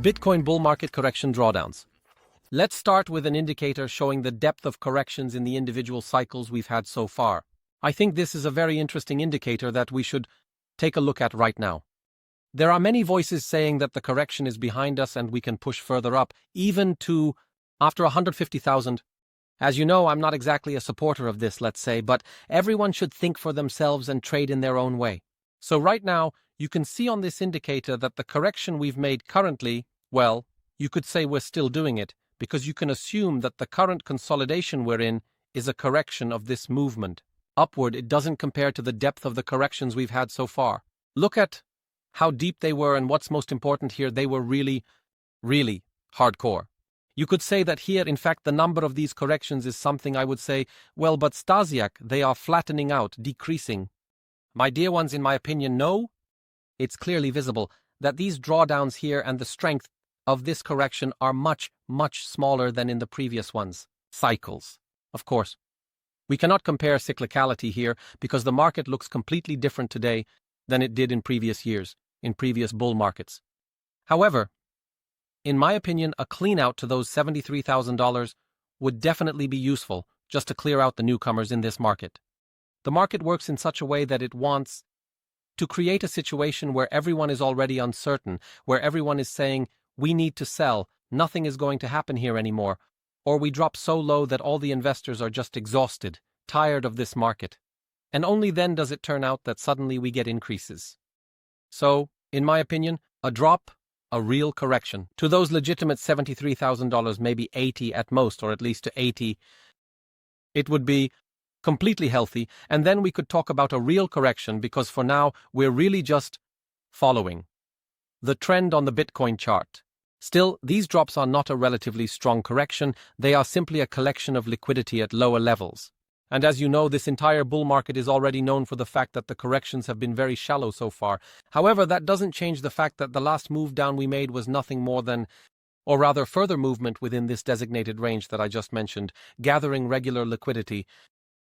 Bitcoin bull market correction drawdowns. Let's start with an indicator showing the depth of corrections in the individual cycles we've had so far. I think this is a very interesting indicator that we should take a look at right now. There are many voices saying that the correction is behind us and we can push further up, even to after 150,000. As you know, I'm not exactly a supporter of this, let's say, but everyone should think for themselves and trade in their own way. So right now, you can see on this indicator that the correction we've made currently, well, you could say we're still doing it, because you can assume that the current consolidation we're in is a correction of this movement. Upward, it doesn't compare to the depth of the corrections we've had so far. Look at how deep they were, and what's most important here, they were really, really hardcore. You could say that here, in fact, the number of these corrections is something I would say, well, but Stasiak, they are flattening out, decreasing. My dear ones, in my opinion, no. It's clearly visible that these drawdowns here and the strength of this correction are much, much smaller than in the previous ones. Cycles. Of course, we cannot compare cyclicality here because the market looks completely different today than it did in previous years, in previous bull markets. However, in my opinion, a clean out to those $73,000 would definitely be useful just to clear out the newcomers in this market. The market works in such a way that it wants to create a situation where everyone is already uncertain, where everyone is saying, we need to sell, nothing is going to happen here anymore, or we drop so low that all the investors are just exhausted, tired of this market. And only then does it turn out that suddenly we get increases. So, in my opinion, a drop, a real correction. To those legitimate $73,000, maybe 80 at most, or at least to 80, it would be completely healthy, and then we could talk about a real correction, because for now, we're really just following the trend on the Bitcoin chart. Still, these drops are not a relatively strong correction, they are simply a collection of liquidity at lower levels. And as you know, this entire bull market is already known for the fact that the corrections have been very shallow so far. However, that doesn't change the fact that the last move down we made was nothing more than, or rather further movement within this designated range that I just mentioned, gathering regular liquidity.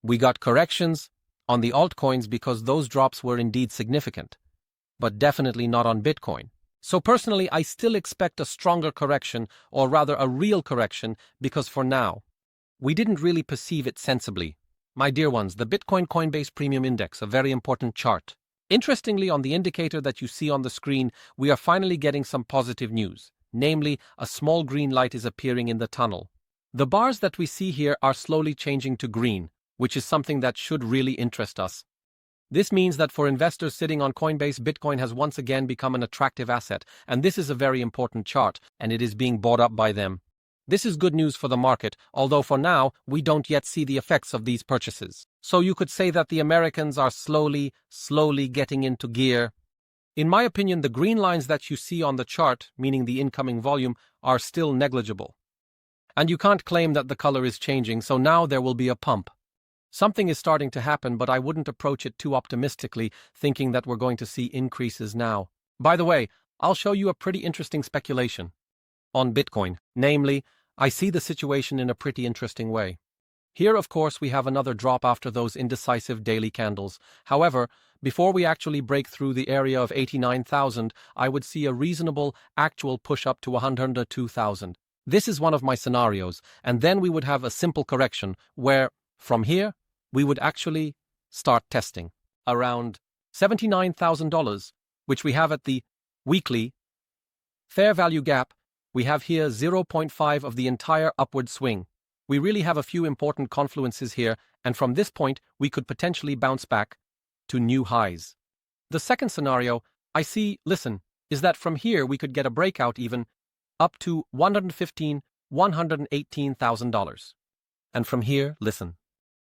We got corrections on the altcoins because those drops were indeed significant, but definitely not on Bitcoin. So personally, I still expect a stronger correction, or rather a real correction, because for now, we didn't really perceive it sensibly. My dear ones, the Bitcoin Coinbase Premium Index, a very important chart. Interestingly, on the indicator that you see on the screen, we are finally getting some positive news. Namely, a small green light is appearing in the tunnel. The bars that we see here are slowly changing to green, which is something that should really interest us. This means that for investors sitting on Coinbase, Bitcoin has once again become an attractive asset, and this is a very important chart, and it is being bought up by them. This is good news for the market, although for now, we don't yet see the effects of these purchases. So you could say that the Americans are slowly getting into gear. In my opinion, the green lines that you see on the chart, meaning the incoming volume, are still negligible. And you can't claim that the color is changing, so now there will be a pump. Something is starting to happen, but I wouldn't approach it too optimistically, thinking that we're going to see increases now. By the way, I'll show you a pretty interesting speculation on Bitcoin. Namely, I see the situation in a pretty interesting way. Here, of course, we have another drop after those indecisive daily candles. However, before we actually break through the area of 89,000, I would see a reasonable actual push up to 102,000. This is one of my scenarios, and then we would have a simple correction where, from here, we would actually start testing around $79,000, which we have at the weekly fair value gap. We have here 0.5 of the entire upward swing. We really have a few important confluences here, and from this point, we could potentially bounce back to new highs. The second scenario I see, is that from here we could get a breakout even up to $118,000. And from here,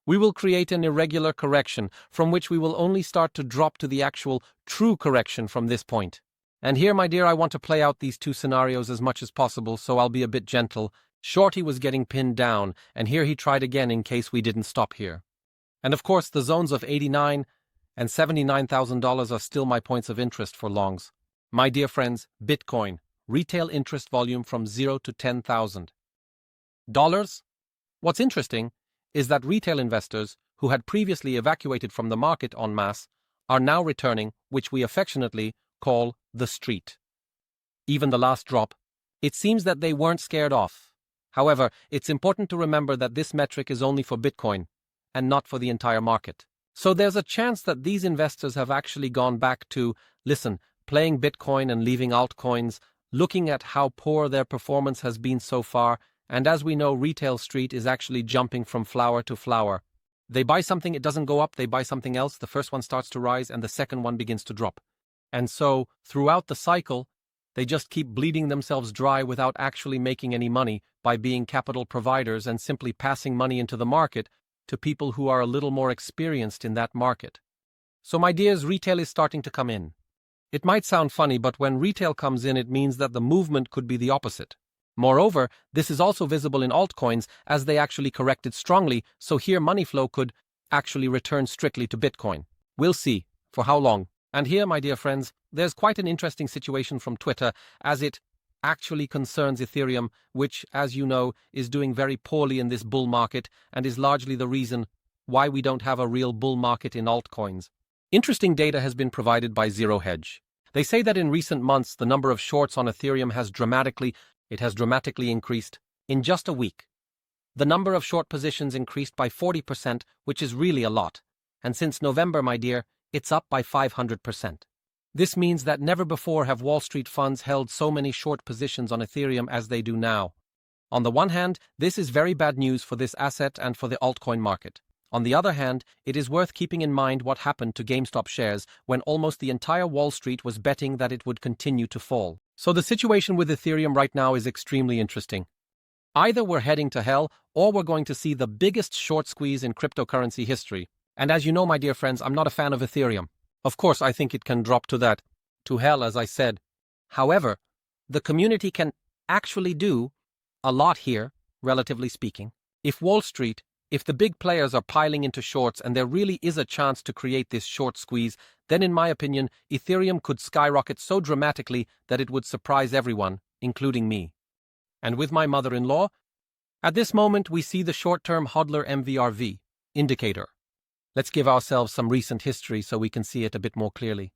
we will create an irregular correction from which we will only start to drop to the actual true correction from this point. And here, my dear, I want to play out these two scenarios as much as possible, so I'll be a bit gentle. Shorty was getting pinned down, and here he tried again in case we didn't stop here. And of course, the zones of $89,000 and $79,000 are still my points of interest for longs. My dear friends, Bitcoin, retail interest volume from 0 to $10,000. What's interesting is that retail investors who had previously evacuated from the market en masse are now returning, which we affectionately call the street. even the last drop, it seems that they weren't scared off. However, it's important to remember that this metric is only for Bitcoin and not for the entire market. So there's a chance that these investors have actually gone back to, playing Bitcoin and leaving altcoins, looking at how poor their performance has been so far, and as we know, retail street is actually jumping from flower to flower. They buy something, it doesn't go up, they buy something else, the first one starts to rise and the second one begins to drop. And so, throughout the cycle, they just keep bleeding themselves dry without actually making any money by being capital providers and simply passing money into the market to people who are a little more experienced in that market. So my dears, retail is starting to come in. It might sound funny, but when retail comes in, it means that the movement could be the opposite. Moreover, this is also visible in altcoins as they actually corrected strongly, so here money flow could actually return strictly to Bitcoin. We'll see. For how long? And here, my dear friends, there's quite an interesting situation from Twitter as it actually concerns Ethereum, which, as you know, is doing very poorly in this bull market and is largely the reason why we don't have a real bull market in altcoins. Interesting data has been provided by Zero Hedge. They say that in recent months, the number of shorts on Ethereum has dramatically increased in just a week. The number of short positions increased by 40%, which is really a lot. And since November, my dear, it's up by 500%. This means that never before have Wall Street funds held so many short positions on Ethereum as they do now. On the one hand, this is very bad news for this asset and for the altcoin market. On the other hand, it is worth keeping in mind what happened to GameStop shares when almost the entire Wall Street was betting that it would continue to fall. So the situation with Ethereum right now is extremely interesting. Either we're heading to hell or we're going to see the biggest short squeeze in cryptocurrency history. And as you know, my dear friends, I'm not a fan of Ethereum. Of course, I think it can drop to hell, as I said. However, the community can actually do a lot here, relatively speaking. If the big players are piling into shorts and there really is a chance to create this short squeeze, then in my opinion, Ethereum could skyrocket so dramatically that it would surprise everyone, including me. And with my mother-in-law, at this moment we see the short-term hodler MVRV indicator. Let's give ourselves some recent history so we can see it a bit more clearly.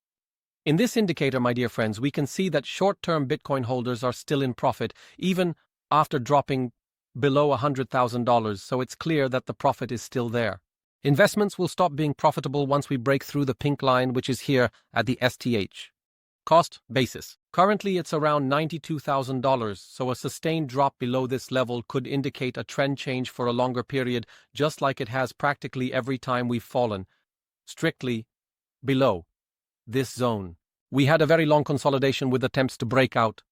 In this indicator, my dear friends, we can see that short-term Bitcoin holders are still in profit, even after dropping below $100,000, so it's clear that the profit is still there. Investments will stop being profitable once we break through the pink line, which is here at the STH. Cost basis. Currently, it's around $92,000, so a sustained drop below this level could indicate a trend change for a longer period, just like it has practically every time we've fallen strictly below this zone. We had a very long consolidation with attempts to break out.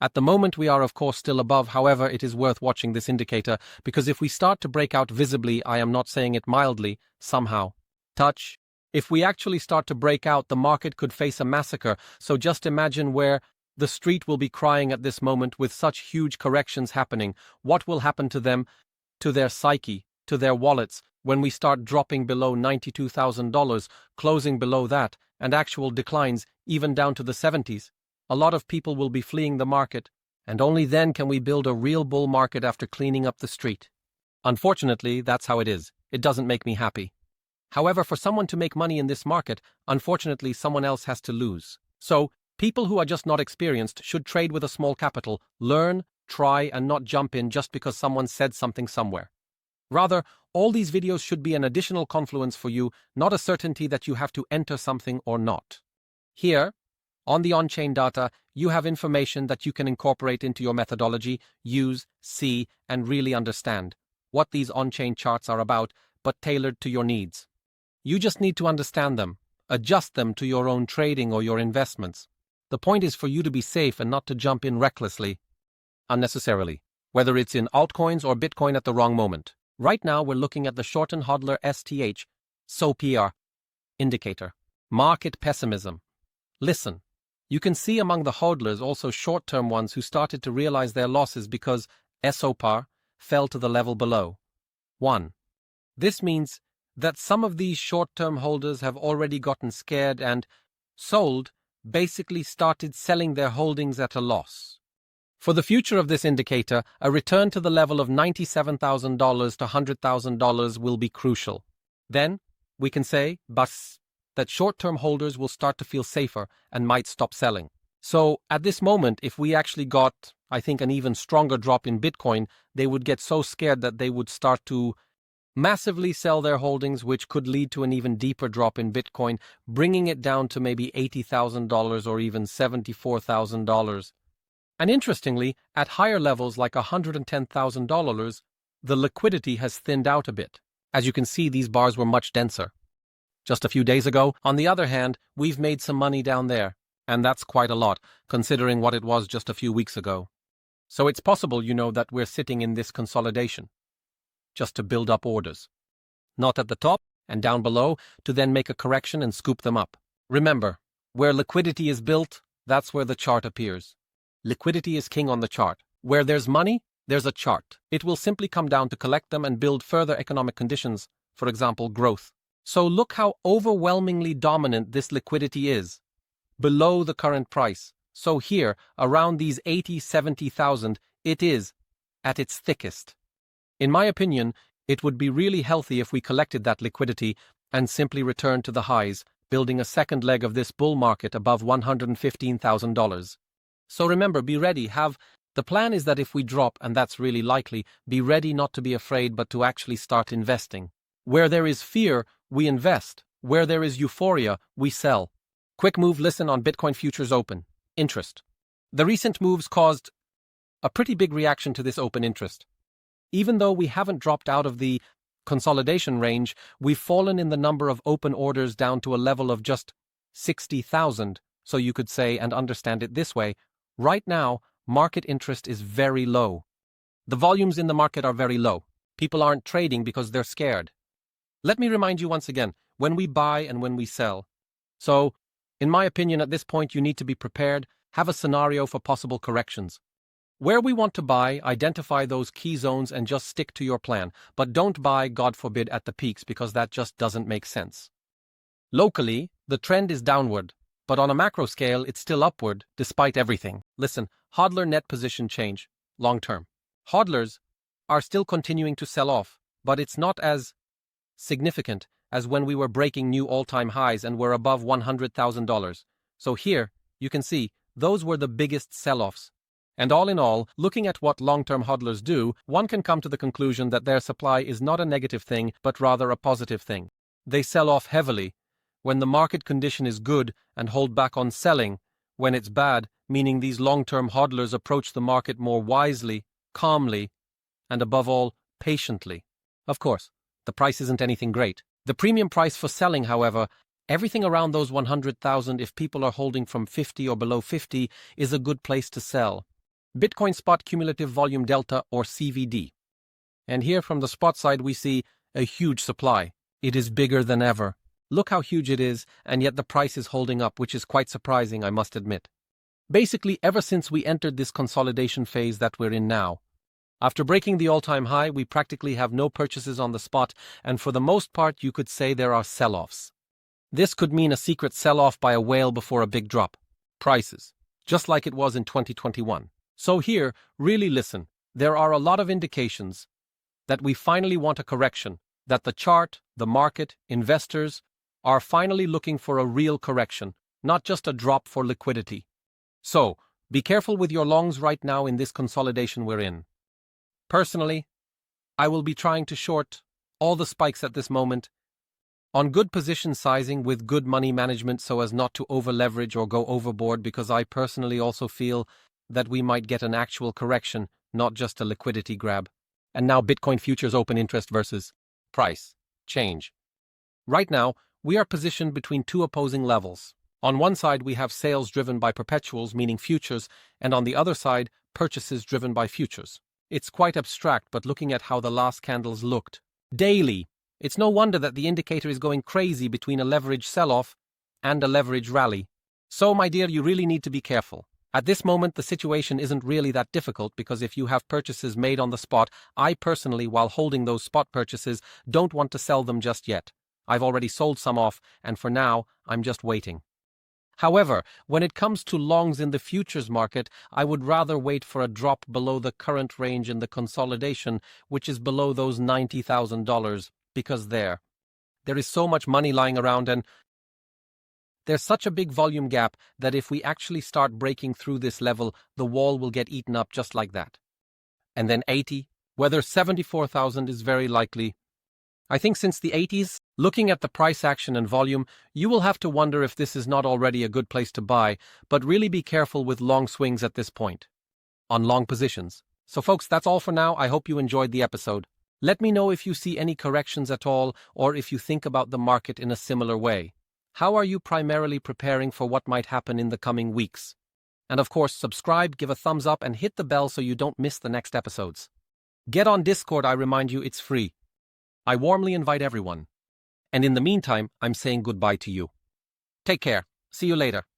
At the moment, we are of course still above. However, it is worth watching this indicator because if we start to break out visibly, I am not saying it mildly, somehow, if we actually start to break out, the market could face a massacre. So just imagine where the street will be crying at this moment with such huge corrections happening. What will happen to them, to their psyche, to their wallets, when we start dropping below $92,000, closing below that, and actual declines even down to the 70s? A lot of people will be fleeing the market, and only then can we build a real bull market after cleaning up the street. Unfortunately, that's how it is. It doesn't make me happy. However, for someone to make money in this market, unfortunately, someone else has to lose. So, people who are just not experienced should trade with a small capital, learn, try, and not jump in just because someone said something somewhere. Rather, all these videos should be an additional confluence for you, not a certainty that you have to enter something or not. Here, on the on-chain data, you have information that you can incorporate into your methodology, use, see, and really understand what these on-chain charts are about, but tailored to your needs. You just need to understand them, adjust them to your own trading or your investments. The point is for you to be safe and not to jump in recklessly, unnecessarily, whether it's in altcoins or Bitcoin at the wrong moment. Right now, we're looking at the shorten hodler STH, SOPR, indicator. Market pessimism. Listen, you can see among the hodlers also short-term ones who started to realize their losses because SOPR fell to the level below 1. This means that some of these short-term holders have already gotten scared and basically started selling their holdings at a loss. For the future of this indicator, a return to the level of $97,000 to $100,000 will be crucial. Then, we can say, that short-term holders will start to feel safer and might stop selling. So at this moment, if we actually got, I think, an even stronger drop in Bitcoin, they would get so scared that they would start to massively sell their holdings, which could lead to an even deeper drop in Bitcoin, bringing it down to maybe $80,000 or even $74,000. And interestingly, at higher levels like $110,000, the liquidity has thinned out a bit. As you can see, these bars were much denser just a few days ago. On the other hand, we've made some money down there, and that's quite a lot, considering what it was just a few weeks ago. So it's possible, that we're sitting in this consolidation, just to build up orders. Not at the top and down below, to then make a correction and scoop them up. Remember, where liquidity is built, that's where the chart appears. Liquidity is king on the chart. Where there's money, there's a chart. It will simply come down to collect them and build further economic conditions, for example, growth. So look how overwhelmingly dominant this liquidity is, below the current price. So here, around these 70,000, it is at its thickest. In my opinion, it would be really healthy if we collected that liquidity and simply returned to the highs, building a second leg of this bull market above $115,000. So remember, be ready. The plan is that if we drop, and that's really likely, be ready not to be afraid but to actually start investing. Where there is fear, we invest. Where there is euphoria, we sell. Quick move, listen on Bitcoin futures open interest. The recent moves caused a pretty big reaction to this open interest. Even though we haven't dropped out of the consolidation range, we've fallen in the number of open orders down to a level of just 60,000. So you could say and understand it this way: right now, market interest is very low. The volumes in the market are very low. People aren't trading because they're scared. Let me remind you once again, when we buy and when we sell. So, in my opinion, at this point, you need to be prepared, have a scenario for possible corrections. Where we want to buy, identify those key zones and just stick to your plan, but don't buy, God forbid, at the peaks because that just doesn't make sense. Locally, the trend is downward, but on a macro scale, it's still upward despite everything. Listen, hodler net position change, long term. Hodlers are still continuing to sell off, but it's not as significant as when we were breaking new all-time highs and were above $100,000. So here, you can see, those were the biggest sell-offs. And all in all, looking at what long-term hodlers do, one can come to the conclusion that their supply is not a negative thing, but rather a positive thing. They sell off heavily when the market condition is good and hold back on selling when it's bad, meaning these long-term hodlers approach the market more wisely, calmly, and above all, patiently. Of course, the price isn't anything great. The premium price for selling, however, everything around those 100,000, if people are holding from 50 or below 50, is a good place to sell. Bitcoin Spot Cumulative Volume Delta, or CVD. And here from the spot side we see a huge supply. It is bigger than ever. Look how huge it is, and yet the price is holding up, which is quite surprising, I must admit. Basically, ever since we entered this consolidation phase that we're in now. After breaking the all-time high, we practically have no purchases on the spot, and for the most part you could say there are sell-offs. This could mean a secret sell-off by a whale before a big drop. Prices. Just like it was in 2021. So here, really listen, there are a lot of indications that we finally want a correction, that the chart, the market, investors are finally looking for a real correction, not just a drop for liquidity. So, be careful with your longs right now in this consolidation we're in. Personally, I will be trying to short all the spikes at this moment on good position sizing with good money management so as not to over-leverage or go overboard, because I personally also feel that we might get an actual correction, not just a liquidity grab. And now Bitcoin futures open interest versus price change. Right now, we are positioned between two opposing levels. On one side, we have sales driven by perpetuals, meaning futures, and on the other side, purchases driven by futures. It's quite abstract, but looking at how the last candles looked daily, it's no wonder that the indicator is going crazy between a leverage sell-off and a leverage rally. So, my dear, you really need to be careful. At this moment, the situation isn't really that difficult because if you have purchases made on the spot, I personally, while holding those spot purchases, don't want to sell them just yet. I've already sold some off, and for now, I'm just waiting. However, when it comes to longs in the futures market, I would rather wait for a drop below the current range in the consolidation, which is below those $90,000, because there is so much money lying around and There's such a big volume gap that if we actually start breaking through this level, the wall will get eaten up just like that. And then 80, whether 74,000 is very likely. I think since the 80s, looking at the price action and volume, you will have to wonder if this is not already a good place to buy, but really be careful with long swings at this point. On long positions. So folks, that's all for now. I hope you enjoyed the episode. Let me know if you see any corrections at all, or if you think about the market in a similar way. How are you primarily preparing for what might happen in the coming weeks? And of course, subscribe, give a thumbs up, and hit the bell so you don't miss the next episodes. Get on Discord, I remind you, it's free. I warmly invite everyone. And in the meantime, I'm saying goodbye to you. Take care. See you later.